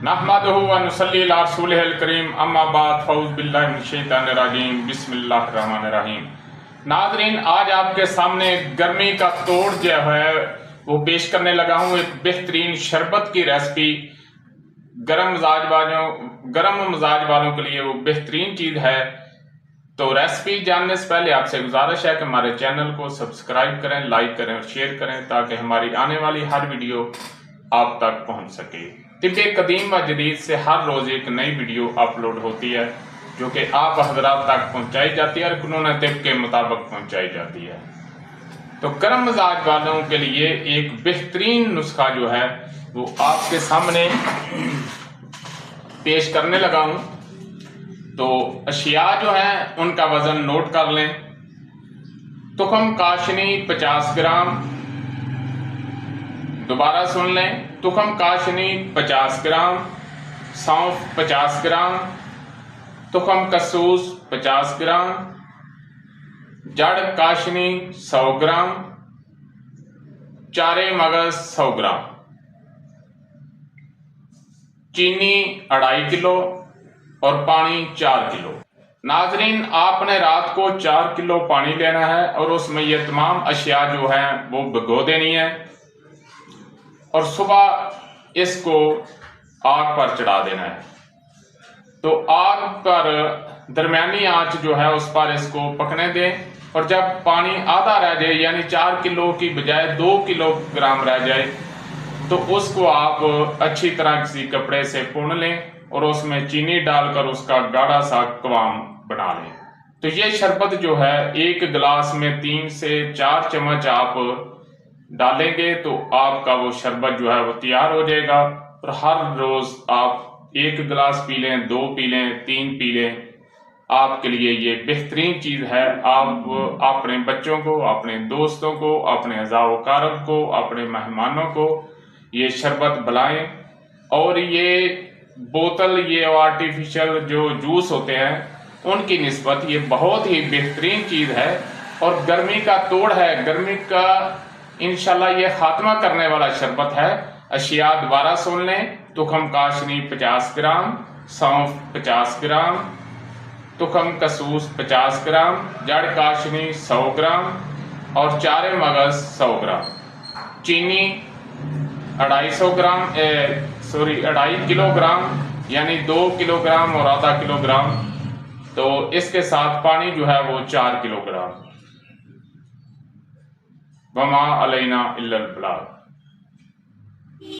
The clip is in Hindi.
नहमदुहु व नुसल्ली अला रसूलिहिल करीम अम्मा बाद फौज बिल्लाहि मिनश शैतानिर रजीम बिस्मिल्लाहिर रहमानिर रहीम। नाज़रीन, आज आपके सामने गर्मी का तोड़ जो है वो पेश करने लगा हूँ। एक बेहतरीन शरबत की रेसिपी गर्म मिजाज वालों के लिए वो बेहतरीन चीज़ है। तो रेसिपी जानने से पहले आपसे गुजारिश है कि हमारे चैनल को सब्सक्राइब करें, लाइक करें और शेयर करें ताकि हमारी आने वाली हर वीडियो आप तक पहुंच सके। तिब्बे कदीम व जदीद से हर रोज एक नई वीडियो अपलोड होती है जो कि आप हजरात तक पहुंचाई जाती है और कानून तिब के मुताबिक पहुंचाई जाती है। तो गर्म मिजाज वालों के लिए एक बेहतरीन नुस्खा जो है वो आपके सामने पेश करने लगा हूं। तो अशिया जो है उनका वजन नोट कर लें। तुखम काशनी 50 ग्राम, दोबारा सुन लें, तुखम काशनी 50 ग्राम, सौंफ 50 ग्राम, तुखम कसूस 50 ग्राम, जड़ काशनी 100 ग्राम, चारे मगज 100 ग्राम, चीनी 2.5 किलो और पानी 4 किलो। नाजरीन, आपने रात को 4 किलो पानी लेना है और उसमें ये तमाम अशिया जो है वो भिगो देनी है और सुबह इसको आग पर चढ़ा देना है। तो आग पर दरमियानी आंच जो है उस पर इसको पकने दें और जब पानी आधा रह जाए यानी 4 किलो की बजाय 2 किलोग्राम रह जाए तो उसको आप अच्छी तरह किसी कपड़े से पुन लें और उसमें चीनी डालकर उसका गाढ़ा सा कवाम बना लें। तो ये शरबत जो है एक गिलास में 3 से 4 चम्मच आप डालेंगे तो आपका वो शरबत जो है वो तैयार हो जाएगा। और हर रोज आप 1 गिलास पी लें, 2 पी लें, 3 पी लें, आपके लिए ये बेहतरीन चीज है। आप अपने बच्चों को, अपने दोस्तों को, अपने अज़ावकारब को, अपने मेहमानों को ये शरबत पिलाएं। और ये बोतल, ये आर्टिफिशियल जो जूस होते हैं उनकी निस्बत ये बहुत ही बेहतरीन चीज है और गर्मी का तोड़ है, गर्मी का इंशाल्लाह ये खात्मा करने वाला शरबत है। अशिया दोबारा सुन लें, तुखम काशनी 50 ग्राम, सौंफ 50 ग्राम, तुखम कसूस 50 ग्राम, जड़ काशनी 100 ग्राम और चारे मगज 100 ग्राम, चीनी 2.5 किलोग्राम यानी 2 किलोग्राम और आधा किलोग्राम। तो इसके साथ पानी जो है वो 4 किलोग्राम। वमा अलैना इल्लल बलाग।